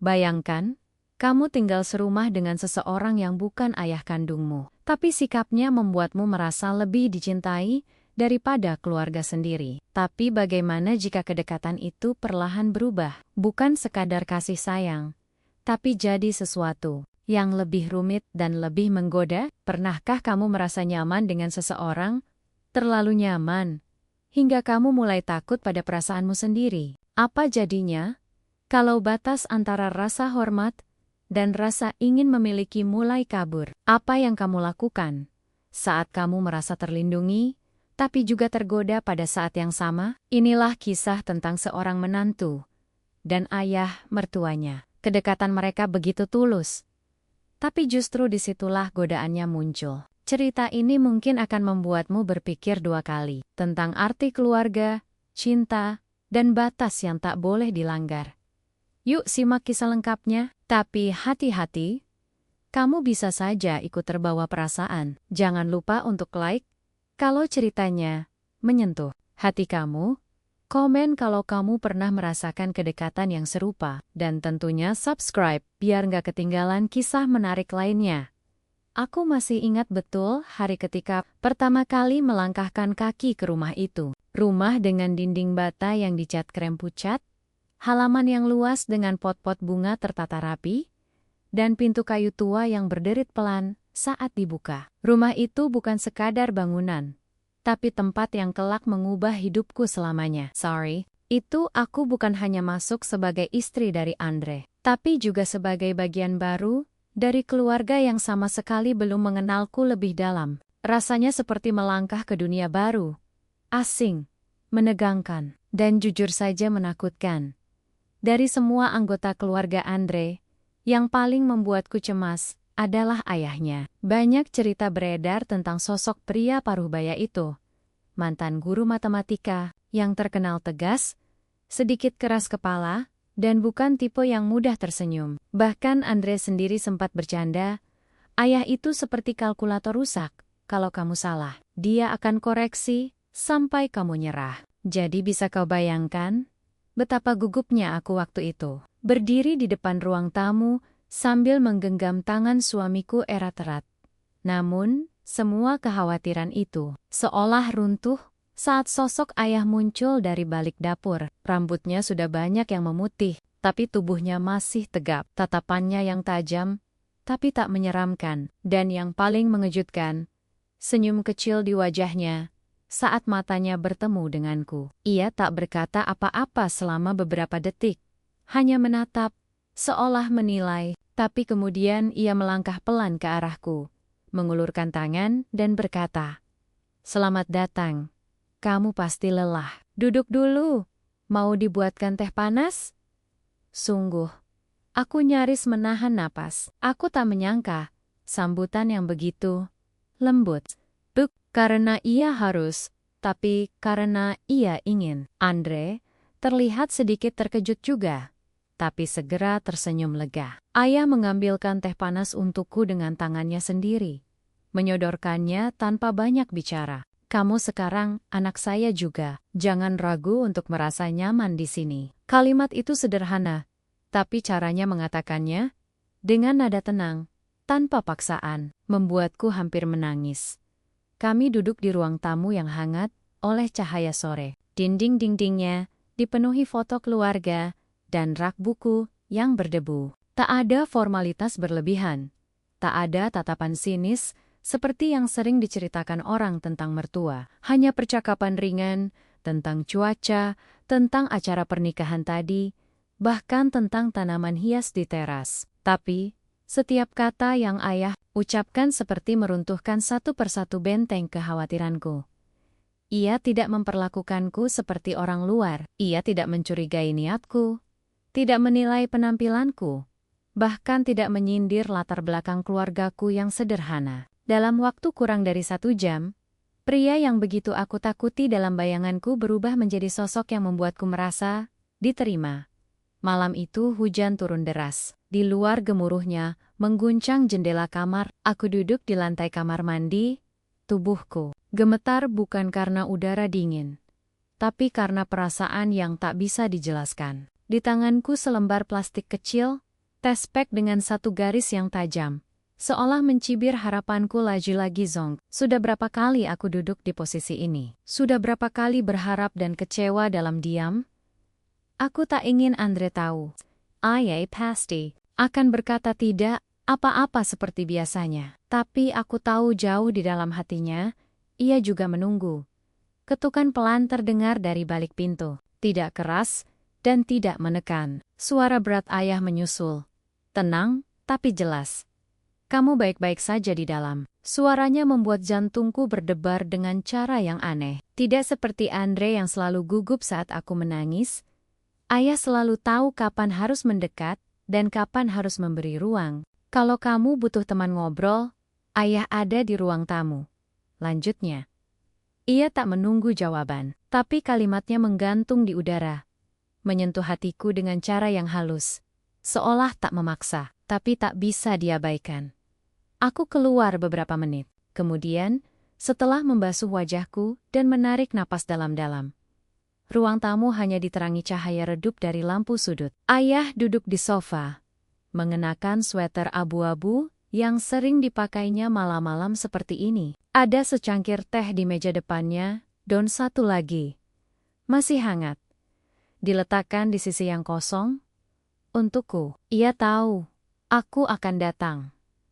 Bayangkan, kamu tinggal serumah dengan seseorang yang bukan ayah kandungmu, tapi sikapnya membuatmu merasa lebih dicintai daripada keluarga sendiri. Tapi bagaimana jika kedekatan itu perlahan berubah? Bukan sekadar kasih sayang, tapi jadi sesuatu yang lebih rumit dan lebih menggoda. Pernahkah kamu merasa nyaman dengan seseorang? Terlalu nyaman, hingga kamu mulai takut pada perasaanmu sendiri. Apa jadinya kalau batas antara rasa hormat dan rasa ingin memiliki mulai kabur? Apa yang kamu lakukan saat kamu merasa terlindungi, tapi juga tergoda pada saat yang sama? Inilah kisah tentang seorang menantu dan ayah mertuanya. Kedekatan mereka begitu tulus, tapi justru disitulah godaannya muncul. Cerita ini mungkin akan membuatmu berpikir dua kali tentang arti keluarga, cinta, dan batas yang tak boleh dilanggar. Yuk simak kisah lengkapnya, tapi hati-hati, kamu bisa saja ikut terbawa perasaan. Jangan lupa untuk like kalau ceritanya menyentuh hati kamu, komen kalau kamu pernah merasakan kedekatan yang serupa, dan tentunya subscribe biar nggak ketinggalan kisah menarik lainnya. Aku masih ingat betul hari ketika pertama kali melangkahkan kaki ke rumah itu. Rumah dengan dinding bata yang dicat krem pucat, halaman yang luas dengan pot-pot bunga tertata rapi, dan pintu kayu tua yang berderit pelan saat dibuka. Rumah itu bukan sekadar bangunan, tapi tempat yang kelak mengubah hidupku selamanya. Itu aku bukan hanya masuk sebagai istri dari Andre, tapi juga sebagai bagian baru dari keluarga yang sama sekali belum mengenalku lebih dalam. Rasanya seperti melangkah ke dunia baru, asing, menegangkan, dan jujur saja menakutkan. Dari semua anggota keluarga Andre, yang paling membuatku cemas adalah ayahnya. Banyak cerita beredar tentang sosok pria paruhbaya itu. Mantan guru matematika yang terkenal tegas, sedikit keras kepala, dan bukan tipe yang mudah tersenyum. Bahkan Andre sendiri sempat bercanda, ayah itu seperti kalkulator rusak. Kalau kamu salah, dia akan koreksi sampai kamu nyerah. Jadi bisa kau bayangkan betapa gugupnya aku waktu itu. Berdiri di depan ruang tamu sambil menggenggam tangan suamiku erat-erat. Namun, semua kekhawatiran itu seolah runtuh saat sosok ayah muncul dari balik dapur. Rambutnya sudah banyak yang memutih, tapi tubuhnya masih tegap. Tatapannya yang tajam, tapi tak menyeramkan. Dan yang paling mengejutkan, senyum kecil di wajahnya saat matanya bertemu denganku. Ia tak berkata apa-apa selama beberapa detik. Hanya menatap, seolah menilai, tapi kemudian ia melangkah pelan ke arahku, mengulurkan tangan dan berkata, "Selamat datang. Kamu pasti lelah. Duduk dulu. Mau dibuatkan teh panas?" Sungguh, aku nyaris menahan napas. Aku tak menyangka sambutan yang begitu lembut. Bukan karena ia harus, tapi karena ia ingin. Andre terlihat sedikit terkejut juga, tapi segera tersenyum lega. Ayah mengambilkan teh panas untukku dengan tangannya sendiri, menyodorkannya tanpa banyak bicara. "Kamu sekarang anak saya juga. Jangan ragu untuk merasa nyaman di sini." Kalimat itu sederhana, tapi caranya mengatakannya dengan nada tenang, tanpa paksaan, membuatku hampir menangis. Kami duduk di ruang tamu yang hangat oleh cahaya sore. Dinding-dindingnya dipenuhi foto keluarga dan rak buku yang berdebu. Tak ada formalitas berlebihan. Tak ada tatapan sinis seperti yang sering diceritakan orang tentang mertua. Hanya percakapan ringan tentang cuaca, tentang acara pernikahan tadi, bahkan tentang tanaman hias di teras. Tapi, setiap kata yang ayah ucapkan seperti meruntuhkan satu persatu benteng kekhawatiranku. Ia tidak memperlakukanku seperti orang luar. Ia tidak mencurigai niatku, tidak menilai penampilanku, bahkan tidak menyindir latar belakang keluargaku yang sederhana. Dalam waktu kurang dari 1 jam, pria yang begitu aku takuti dalam bayanganku berubah menjadi sosok yang membuatku merasa diterima. Malam itu hujan turun deras. Di luar gemuruhnya mengguncang jendela kamar. Aku duduk di lantai kamar mandi. Tubuhku gemetar bukan karena udara dingin, tapi karena perasaan yang tak bisa dijelaskan. Di tanganku selembar plastik kecil, Tespek dengan satu garis yang tajam. Seolah mencibir harapanku laju lagi Zong. Sudah berapa kali aku duduk di posisi ini? Sudah berapa kali berharap dan kecewa dalam diam? Aku tak ingin Andre tahu. Ayah pasti akan berkata tidak, apa-apa seperti biasanya. Tapi aku tahu jauh di dalam hatinya, ia juga menunggu. Ketukan pelan terdengar dari balik pintu. Tidak keras dan tidak menekan. Suara berat ayah menyusul. Tenang, tapi jelas. Kamu baik-baik saja di dalam. Suaranya membuat jantungku berdebar dengan cara yang aneh. Tidak seperti Andre yang selalu gugup saat aku menangis. Ayah selalu tahu kapan harus mendekat dan kapan harus memberi ruang. Kalau kamu butuh teman ngobrol, ayah ada di ruang tamu. Lanjutnya. Ia tak menunggu jawaban, tapi kalimatnya menggantung di udara. Menyentuh hatiku dengan cara yang halus. Seolah tak memaksa, tapi tak bisa diabaikan. Aku keluar beberapa menit. Kemudian, setelah membasuh wajahku dan menarik napas dalam-dalam. Ruang tamu hanya diterangi cahaya redup dari lampu sudut. Ayah duduk di sofa, mengenakan sweater abu-abu yang sering dipakainya malam-malam seperti ini. Ada secangkir teh di meja depannya, dan satu lagi. Masih hangat. Diletakkan di sisi yang kosong. Untukku, ia tahu, aku akan datang.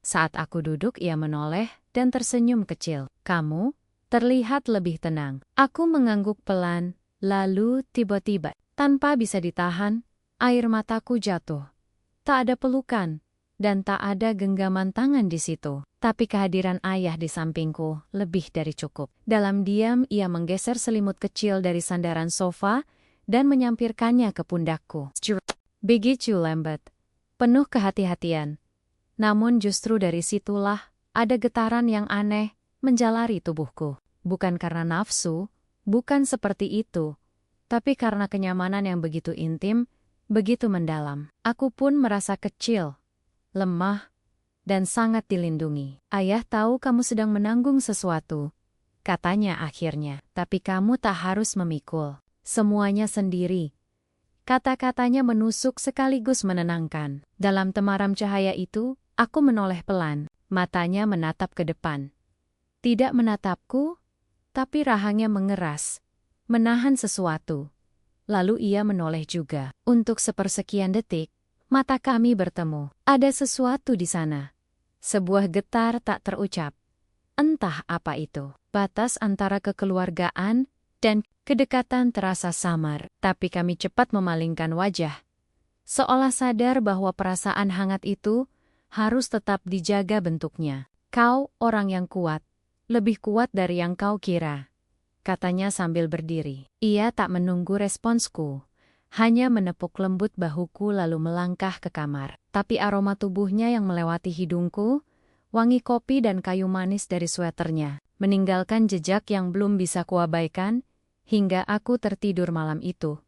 Saat aku duduk, ia menoleh dan tersenyum kecil. Kamu terlihat lebih tenang. Aku mengangguk pelan, lalu tiba-tiba, tanpa bisa ditahan, air mataku jatuh. Tak ada pelukan, dan tak ada genggaman tangan di situ. Tapi kehadiran ayah di sampingku lebih dari cukup. Dalam diam, ia menggeser selimut kecil dari sandaran sofa dan menyampirkannya ke pundakku. Begitu lambat, penuh kehati-hatian. Namun justru dari situlah ada getaran yang aneh menjalari tubuhku. Bukan karena nafsu, bukan seperti itu, tapi karena kenyamanan yang begitu intim, begitu mendalam. Aku pun merasa kecil, lemah, dan sangat dilindungi. Ayah tahu kamu sedang menanggung sesuatu, katanya akhirnya. Tapi kamu tak harus memikul semuanya sendiri. Kata-katanya menusuk sekaligus menenangkan. Dalam temaram cahaya itu, aku menoleh pelan, matanya menatap ke depan. Tidak menatapku, tapi rahangnya mengeras, menahan sesuatu. Lalu ia menoleh juga. Untuk sepersekian detik, mata kami bertemu. Ada sesuatu di sana. Sebuah getar tak terucap. Entah apa itu. Batas antara kekeluargaan dan kedekatan terasa samar. Tapi kami cepat memalingkan wajah. Seolah sadar bahwa perasaan hangat itu harus tetap dijaga bentuknya. Kau orang yang kuat. Lebih kuat dari yang kau kira. Katanya sambil berdiri. Ia tak menunggu responsku. Hanya menepuk lembut bahuku lalu melangkah ke kamar. Tapi aroma tubuhnya yang melewati hidungku, wangi kopi dan kayu manis dari sweaternya, meninggalkan jejak yang belum bisa kuabaikan, hingga aku tertidur malam itu.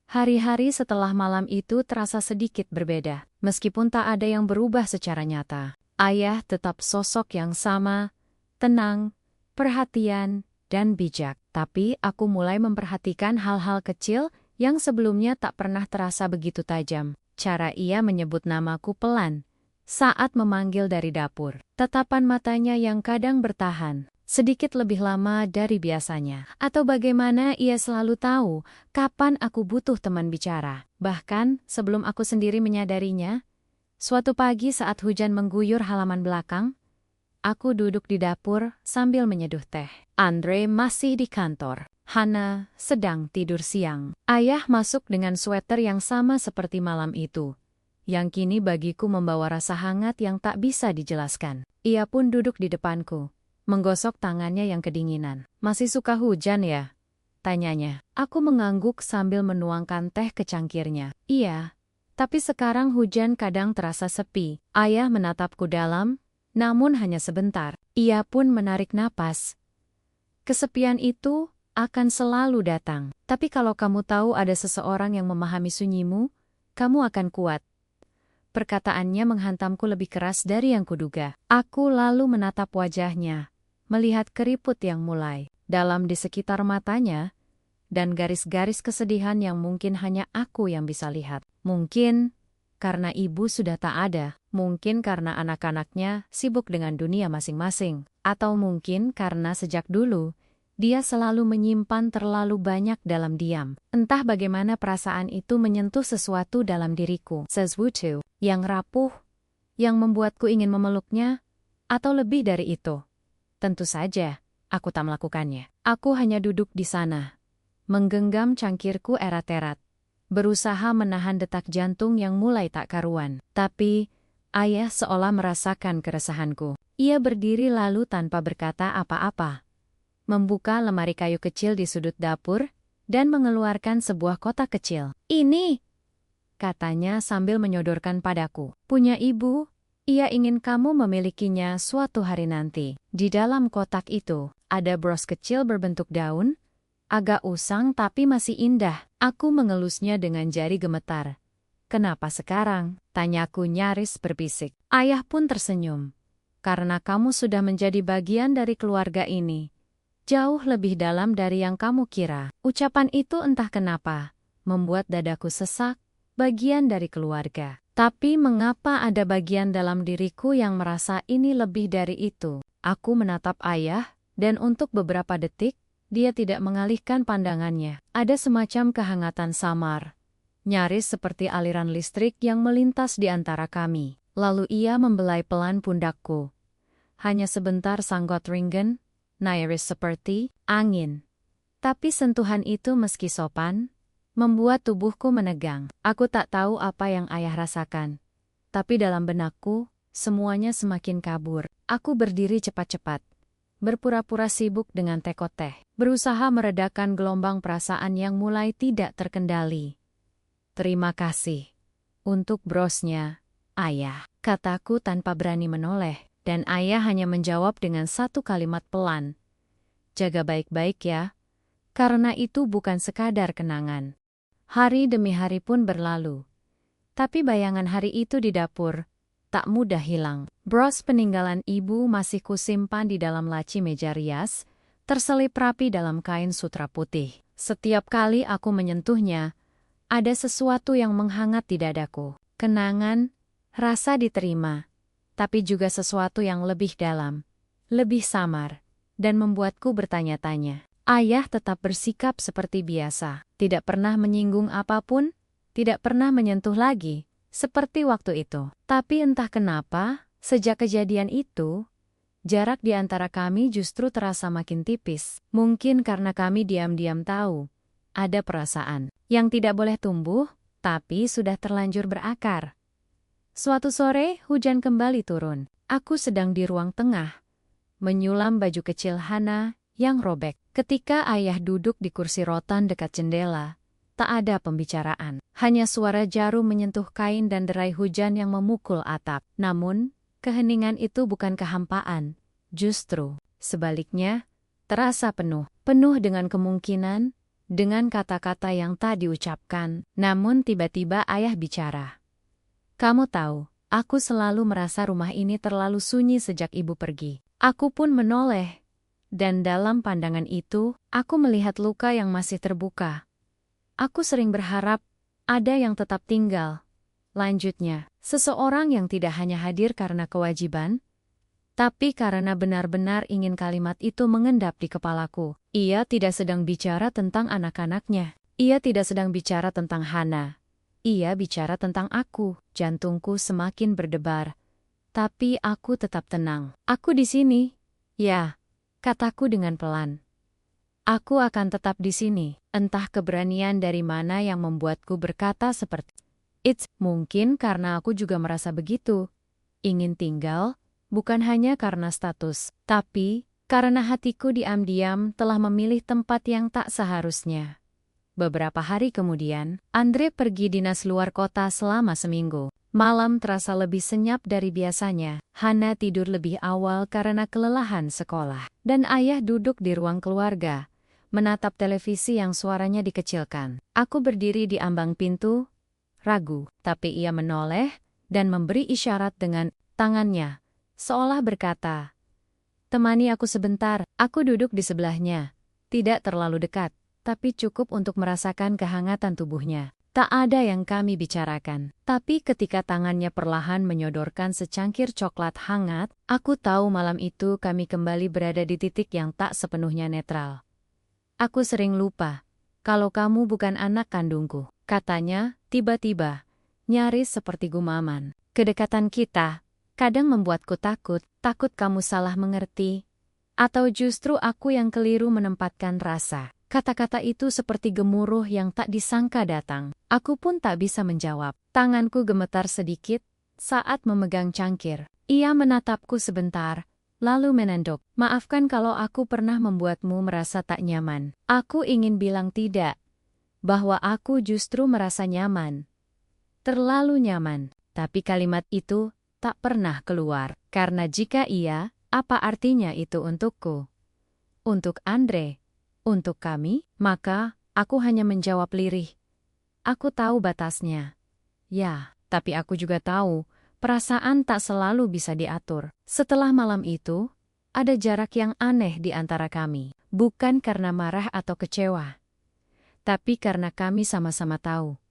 Hari-hari setelah malam itu terasa sedikit berbeda. Meskipun tak ada yang berubah secara nyata. Ayah tetap sosok yang sama, tenang, perhatian, dan bijak. Tapi aku mulai memperhatikan hal-hal kecil yang sebelumnya tak pernah terasa begitu tajam. Cara ia menyebut namaku pelan saat memanggil dari dapur. Tatapan matanya yang kadang bertahan sedikit lebih lama dari biasanya. Atau bagaimana ia selalu tahu kapan aku butuh teman bicara. Bahkan sebelum aku sendiri menyadarinya, suatu pagi saat hujan mengguyur halaman belakang, aku duduk di dapur sambil menyeduh teh. Andre masih di kantor. Hana sedang tidur siang. Ayah masuk dengan sweater yang sama seperti malam itu, yang kini bagiku membawa rasa hangat yang tak bisa dijelaskan. Ia pun duduk di depanku, menggosok tangannya yang kedinginan. Masih suka hujan ya? Tanyanya. Aku mengangguk sambil menuangkan teh ke cangkirnya. Iya, tapi sekarang hujan kadang terasa sepi. Ayah menatapku dalam, namun hanya sebentar. Ia pun menarik napas. Kesepian itu akan selalu datang. Tapi kalau kamu tahu ada seseorang yang memahami sunyimu, kamu akan kuat. Perkataannya menghantamku lebih keras dari yang kuduga. Aku lalu menatap wajahnya, melihat keriput yang mulai dalam di sekitar matanya, dan garis-garis kesedihan yang mungkin hanya aku yang bisa lihat. Mungkin karena ibu sudah tak ada, mungkin karena anak-anaknya sibuk dengan dunia masing-masing, atau mungkin karena sejak dulu, dia selalu menyimpan terlalu banyak dalam diam. Entah bagaimana perasaan itu menyentuh sesuatu dalam diriku, sesuatu yang rapuh, yang membuatku ingin memeluknya, atau lebih dari itu. Tentu saja, aku tak melakukannya. Aku hanya duduk di sana, menggenggam cangkirku erat-erat, berusaha menahan detak jantung yang mulai tak karuan. Tapi, ayah seolah merasakan keresahanku. Ia berdiri lalu tanpa berkata apa-apa, membuka lemari kayu kecil di sudut dapur, dan mengeluarkan sebuah kotak kecil. "Ini," katanya sambil menyodorkan padaku. "Punya ibu, ia ingin kamu memilikinya suatu hari nanti." Di dalam kotak itu, ada bros kecil berbentuk daun, agak usang tapi masih indah. Aku mengelusnya dengan jari gemetar. "Kenapa sekarang?" tanyaku nyaris berbisik. Ayah pun tersenyum. "Karena kamu sudah menjadi bagian dari keluarga ini. Jauh lebih dalam dari yang kamu kira." Ucapan itu entah kenapa membuat dadaku sesak, bagian dari keluarga. Tapi mengapa ada bagian dalam diriku yang merasa ini lebih dari itu? Aku menatap ayah, dan untuk beberapa detik, dia tidak mengalihkan pandangannya. Ada semacam kehangatan samar, nyaris seperti aliran listrik yang melintas di antara kami. Lalu ia membelai pelan pundakku. Hanya sebentar sanggot ringgen, nyaris seperti angin. Tapi sentuhan itu meski sopan, membuat tubuhku menegang. Aku tak tahu apa yang ayah rasakan. Tapi dalam benakku, semuanya semakin kabur. Aku berdiri cepat-cepat, berpura-pura sibuk dengan tekot teh, berusaha meredakan gelombang perasaan yang mulai tidak terkendali. "Terima kasih untuk brosnya, ayah," kataku tanpa berani menoleh, dan ayah hanya menjawab dengan satu kalimat pelan. "Jaga baik-baik ya, karena itu bukan sekadar kenangan." Hari demi hari pun berlalu, tapi bayangan hari itu di dapur tak mudah hilang. Bros peninggalan ibu masih kusimpan di dalam laci meja rias, terselip rapi dalam kain sutra putih. Setiap kali aku menyentuhnya, ada sesuatu yang menghangat di dadaku. Kenangan, rasa diterima, tapi juga sesuatu yang lebih dalam, lebih samar, dan membuatku bertanya-tanya. Ayah tetap bersikap seperti biasa, tidak pernah menyinggung apapun, tidak pernah menyentuh lagi, seperti waktu itu. Tapi entah kenapa, sejak kejadian itu, jarak di antara kami justru terasa makin tipis. Mungkin karena kami diam-diam tahu, ada perasaan yang tidak boleh tumbuh, tapi sudah terlanjur berakar. Suatu sore, hujan kembali turun. Aku sedang di ruang tengah, menyulam baju kecil Hana yang robek. Ketika ayah duduk di kursi rotan dekat jendela, tak ada pembicaraan. Hanya suara jarum menyentuh kain dan derai hujan yang memukul atap. Namun, keheningan itu bukan kehampaan. Justru, sebaliknya, terasa penuh. Penuh dengan kemungkinan, dengan kata-kata yang tak diucapkan. Namun tiba-tiba ayah bicara. "Kamu tahu, aku selalu merasa rumah ini terlalu sunyi sejak ibu pergi." Aku pun menoleh. Dan dalam pandangan itu, aku melihat luka yang masih terbuka. Aku sering berharap ada yang tetap tinggal. Lanjutnya, seseorang yang tidak hanya hadir karena kewajiban, tapi karena benar-benar ingin kalimat itu mengendap di kepalaku. Ia tidak sedang bicara tentang anak-anaknya. Ia tidak sedang bicara tentang Hana. Ia bicara tentang aku. Jantungku semakin berdebar. Tapi aku tetap tenang. "Aku di sini." "Ya," kataku dengan pelan. "Aku akan tetap di sini." Entah keberanian dari mana yang membuatku berkata seperti itu. Mungkin karena aku juga merasa begitu. Ingin tinggal, bukan hanya karena status, tapi karena hatiku diam-diam telah memilih tempat yang tak seharusnya. Beberapa hari kemudian, Andre pergi dinas luar kota selama seminggu. Malam terasa lebih senyap dari biasanya. Hana tidur lebih awal karena kelelahan sekolah. Dan ayah duduk di ruang keluarga, menatap televisi yang suaranya dikecilkan. Aku berdiri di ambang pintu, ragu, tapi ia menoleh dan memberi isyarat dengan tangannya, seolah berkata, "Temani aku sebentar." Aku duduk di sebelahnya, tidak terlalu dekat, tapi cukup untuk merasakan kehangatan tubuhnya. Tak ada yang kami bicarakan. Tapi ketika tangannya perlahan menyodorkan secangkir coklat hangat, aku tahu malam itu kami kembali berada di titik yang tak sepenuhnya netral. Aku sering lupa kalau kamu bukan anak kandungku, katanya, tiba-tiba, nyaris seperti gumaman. Kedekatan kita kadang membuatku takut kamu salah mengerti, atau justru aku yang keliru menempatkan rasa. Kata-kata itu seperti gemuruh yang tak disangka datang. Aku pun tak bisa menjawab. Tanganku gemetar sedikit saat memegang cangkir. Ia menatapku sebentar, lalu menenduk. Maafkan kalau aku pernah membuatmu merasa tak nyaman. Aku ingin bilang tidak, bahwa aku justru merasa nyaman. Terlalu nyaman. Tapi kalimat itu tak pernah keluar. Karena jika iya, apa artinya itu untukku? Untuk Andre? Untuk kami? Maka, aku hanya menjawab lirih. Aku tahu batasnya. Ya, tapi aku juga tahu, perasaan tak selalu bisa diatur. Setelah malam itu, ada jarak yang aneh di antara kami. Bukan karena marah atau kecewa, tapi karena kami sama-sama tahu.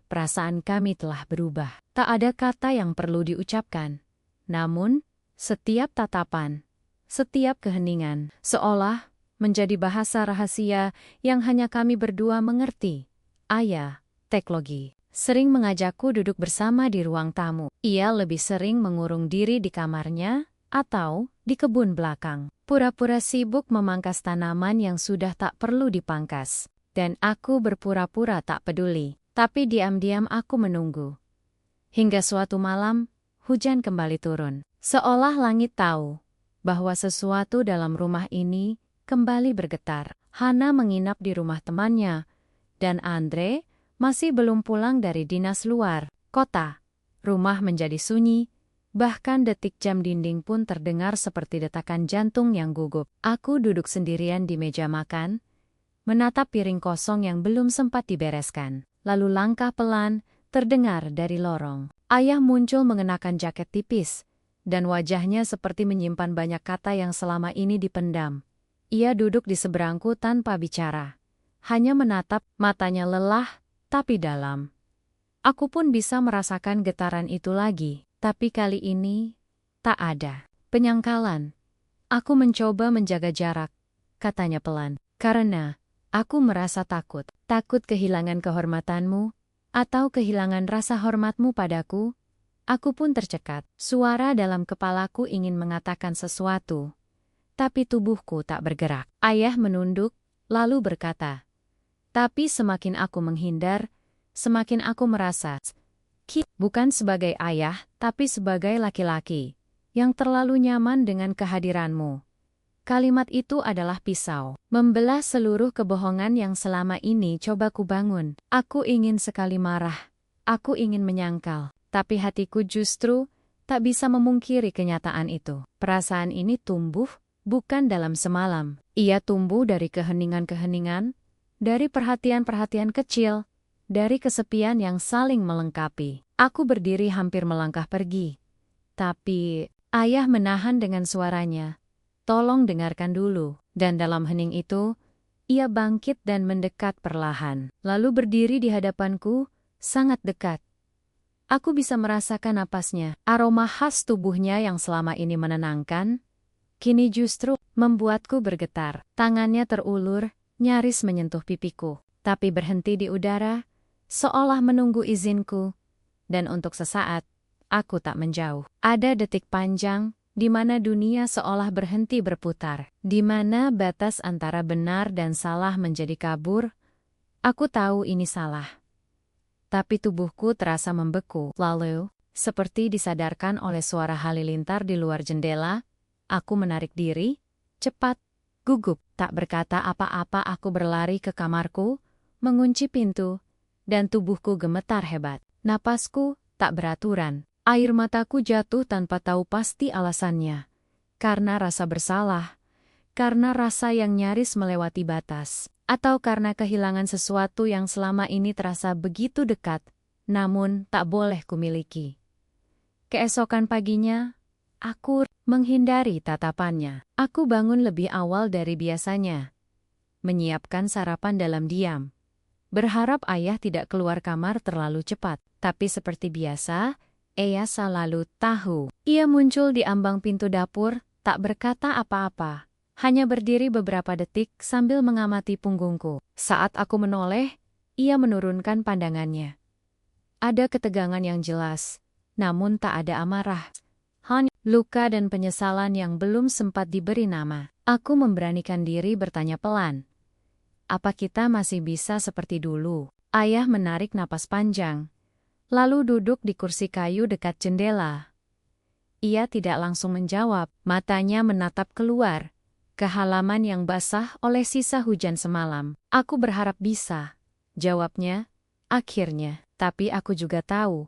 Perasaan kami telah berubah. Tak ada kata yang perlu diucapkan. Namun, setiap tatapan, setiap keheningan, seolah menjadi bahasa rahasia yang hanya kami berdua mengerti. Ayah, Teklogi, sering mengajakku duduk bersama di ruang tamu. Ia lebih sering mengurung diri di kamarnya atau di kebun belakang. Pura-pura sibuk memangkas tanaman yang sudah tak perlu dipangkas. Dan aku berpura-pura tak peduli. Tapi diam-diam aku menunggu. Hingga suatu malam, hujan kembali turun. Seolah langit tahu bahwa sesuatu dalam rumah ini kembali bergetar. Hana menginap di rumah temannya, dan Andre masih belum pulang dari dinas luar kota. Rumah menjadi sunyi, bahkan detik jam dinding pun terdengar seperti detakan jantung yang gugup. Aku duduk sendirian di meja makan, menatap piring kosong yang belum sempat dibereskan. Lalu langkah pelan terdengar dari lorong. Ayah muncul mengenakan jaket tipis, dan wajahnya seperti menyimpan banyak kata yang selama ini dipendam. Ia duduk di seberangku tanpa bicara. Hanya menatap, matanya lelah, tapi dalam. Aku pun bisa merasakan getaran itu lagi, tapi kali ini tak ada penyangkalan. Aku mencoba menjaga jarak, katanya pelan, karena aku merasa takut. Takut kehilangan kehormatanmu, atau kehilangan rasa hormatmu padaku. Aku pun tercekat. Suara dalam kepalaku ingin mengatakan sesuatu, tapi tubuhku tak bergerak. Ayah menunduk, lalu berkata, tapi semakin aku menghindar, semakin aku merasa, bukan sebagai ayah, tapi sebagai laki-laki, yang terlalu nyaman dengan kehadiranmu. Kalimat itu adalah pisau, membelah seluruh kebohongan yang selama ini coba kubangun. Aku ingin sekali marah, aku ingin menyangkal, tapi hatiku justru tak bisa memungkiri kenyataan itu. Perasaan ini tumbuh bukan dalam semalam. Ia tumbuh dari keheningan-keheningan, dari perhatian-perhatian kecil, dari kesepian yang saling melengkapi. Aku berdiri hampir melangkah pergi. Tapi, ayah menahan dengan suaranya. Tolong dengarkan dulu. Dan dalam hening itu, ia bangkit dan mendekat perlahan. Lalu berdiri di hadapanku, sangat dekat. Aku bisa merasakan napasnya, aroma khas tubuhnya yang selama ini menenangkan, kini justru membuatku bergetar. Tangannya terulur, nyaris menyentuh pipiku, tapi berhenti di udara, seolah menunggu izinku. Dan untuk sesaat, aku tak menjauh. Ada detik panjang, di mana dunia seolah berhenti berputar, di mana batas antara benar dan salah menjadi kabur. Aku tahu ini salah. Tapi tubuhku terasa membeku. Lalu, seperti disadarkan oleh suara halilintar di luar jendela, aku menarik diri, cepat, gugup, tak berkata apa-apa. Aku berlari ke kamarku, mengunci pintu, dan tubuhku gemetar hebat. Napasku tak beraturan. Air mataku jatuh tanpa tahu pasti alasannya. Karena rasa bersalah, karena rasa yang nyaris melewati batas, atau karena kehilangan sesuatu yang selama ini terasa begitu dekat, namun tak boleh kumiliki. Keesokan paginya, aku menghindari tatapannya. Aku bangun lebih awal dari biasanya, menyiapkan sarapan dalam diam. berharap ayah tidak keluar kamar terlalu cepat. Tapi seperti biasa, Ea selalu tahu. Ia muncul di ambang pintu dapur, tak berkata apa-apa. Hanya berdiri beberapa detik sambil mengamati punggungku. Saat aku menoleh, ia menurunkan pandangannya. Ada ketegangan yang jelas, namun tak ada amarah. Hanya luka dan penyesalan yang belum sempat diberi nama. Aku memberanikan diri bertanya pelan. Apa kita masih bisa seperti dulu? Ayah menarik napas panjang, lalu duduk di kursi kayu dekat jendela. Ia tidak langsung menjawab, matanya menatap keluar, ke halaman yang basah oleh sisa hujan semalam. Aku berharap bisa, jawabnya, akhirnya. Tapi aku juga tahu,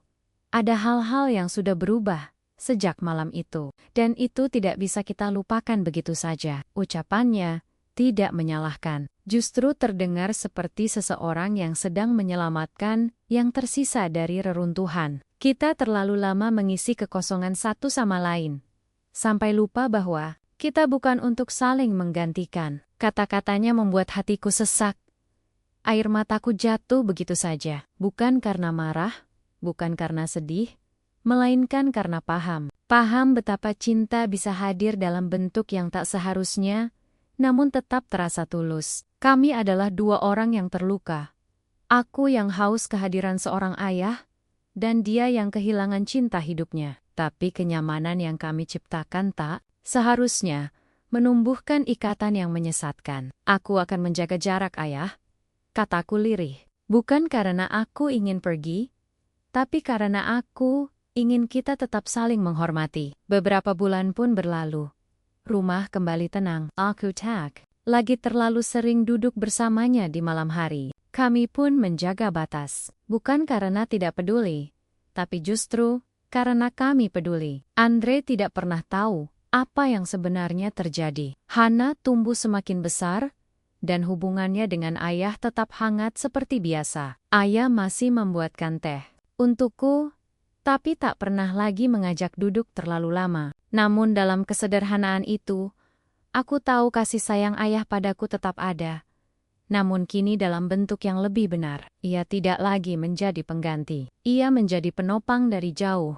ada hal-hal yang sudah berubah sejak malam itu. Dan itu tidak bisa kita lupakan begitu saja. Ucapannya tidak menyalahkan. Justru terdengar seperti seseorang yang sedang menyelamatkan yang tersisa dari reruntuhan. Kita terlalu lama mengisi kekosongan satu sama lain. Sampai lupa bahwa kita bukan untuk saling menggantikan. Kata-katanya membuat hatiku sesak. Air mataku jatuh begitu saja. Bukan karena marah, bukan karena sedih, melainkan karena paham. Paham betapa cinta bisa hadir dalam bentuk yang tak seharusnya, namun tetap terasa tulus. Kami adalah dua orang yang terluka. Aku yang haus kehadiran seorang ayah, dan dia yang kehilangan cinta hidupnya. Tapi kenyamanan yang kami ciptakan tak seharusnya menumbuhkan ikatan yang menyesatkan. Aku akan menjaga jarak, ayah, kataku lirih. Bukan karena aku ingin pergi, tapi karena aku ingin kita tetap saling menghormati. Beberapa bulan pun berlalu. Rumah kembali tenang. Aku tak lagi terlalu sering duduk bersamanya di malam hari. Kami pun menjaga batas. Bukan karena tidak peduli, tapi justru karena kami peduli. Andre tidak pernah tahu apa yang sebenarnya terjadi. Hana tumbuh semakin besar, dan hubungannya dengan ayah tetap hangat seperti biasa. Ayah masih membuatkan teh untukku, tapi tak pernah lagi mengajak duduk terlalu lama. Namun dalam kesederhanaan itu, aku tahu kasih sayang ayah padaku tetap ada. Namun kini dalam bentuk yang lebih benar. Ia tidak lagi menjadi pengganti. Ia menjadi penopang dari jauh.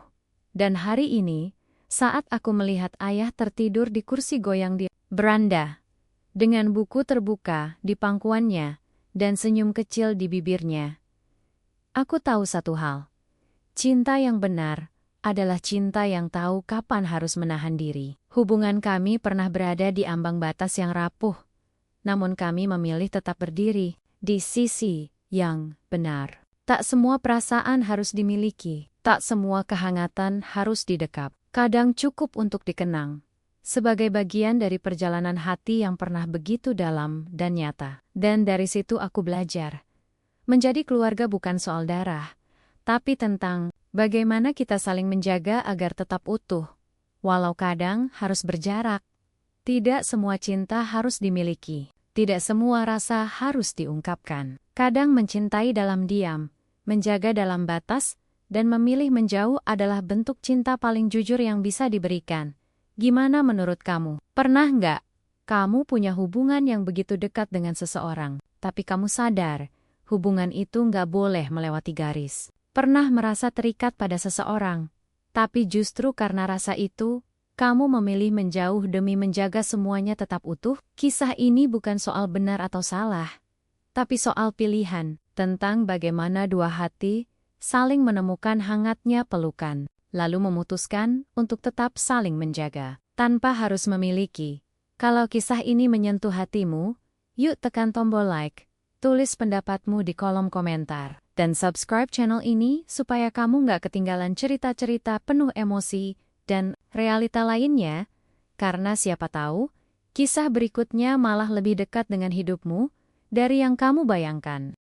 Dan hari ini, saat aku melihat ayah tertidur di kursi goyang di beranda, dengan buku terbuka di pangkuannya, dan senyum kecil di bibirnya, aku tahu satu hal. Cinta yang benar adalah cinta yang tahu kapan harus menahan diri. Hubungan kami pernah berada di ambang batas yang rapuh, namun kami memilih tetap berdiri di sisi yang benar. Tak semua perasaan harus dimiliki, tak semua kehangatan harus didekap. Kadang cukup untuk dikenang, sebagai bagian dari perjalanan hati yang pernah begitu dalam dan nyata. Dan dari situ aku belajar. Menjadi keluarga bukan soal darah, tapi tentang bagaimana kita saling menjaga agar tetap utuh, walau kadang harus berjarak. Tidak semua cinta harus dimiliki, tidak semua rasa harus diungkapkan. Kadang mencintai dalam diam, menjaga dalam batas, dan memilih menjauh adalah bentuk cinta paling jujur yang bisa diberikan. Gimana menurut kamu? Pernah nggak kamu punya hubungan yang begitu dekat dengan seseorang, tapi kamu sadar, hubungan itu nggak boleh melewati garis? Pernah merasa terikat pada seseorang, tapi justru karena rasa itu, kamu memilih menjauh demi menjaga semuanya tetap utuh? Kisah ini bukan soal benar atau salah, tapi soal pilihan, tentang bagaimana dua hati saling menemukan hangatnya pelukan, lalu memutuskan untuk tetap saling menjaga, tanpa harus memiliki. Kalau kisah ini menyentuh hatimu, yuk tekan tombol like, tulis pendapatmu di kolom komentar, dan subscribe channel ini supaya kamu nggak ketinggalan cerita-cerita penuh emosi dan realita lainnya, karena siapa tahu, kisah berikutnya malah lebih dekat dengan hidupmu dari yang kamu bayangkan.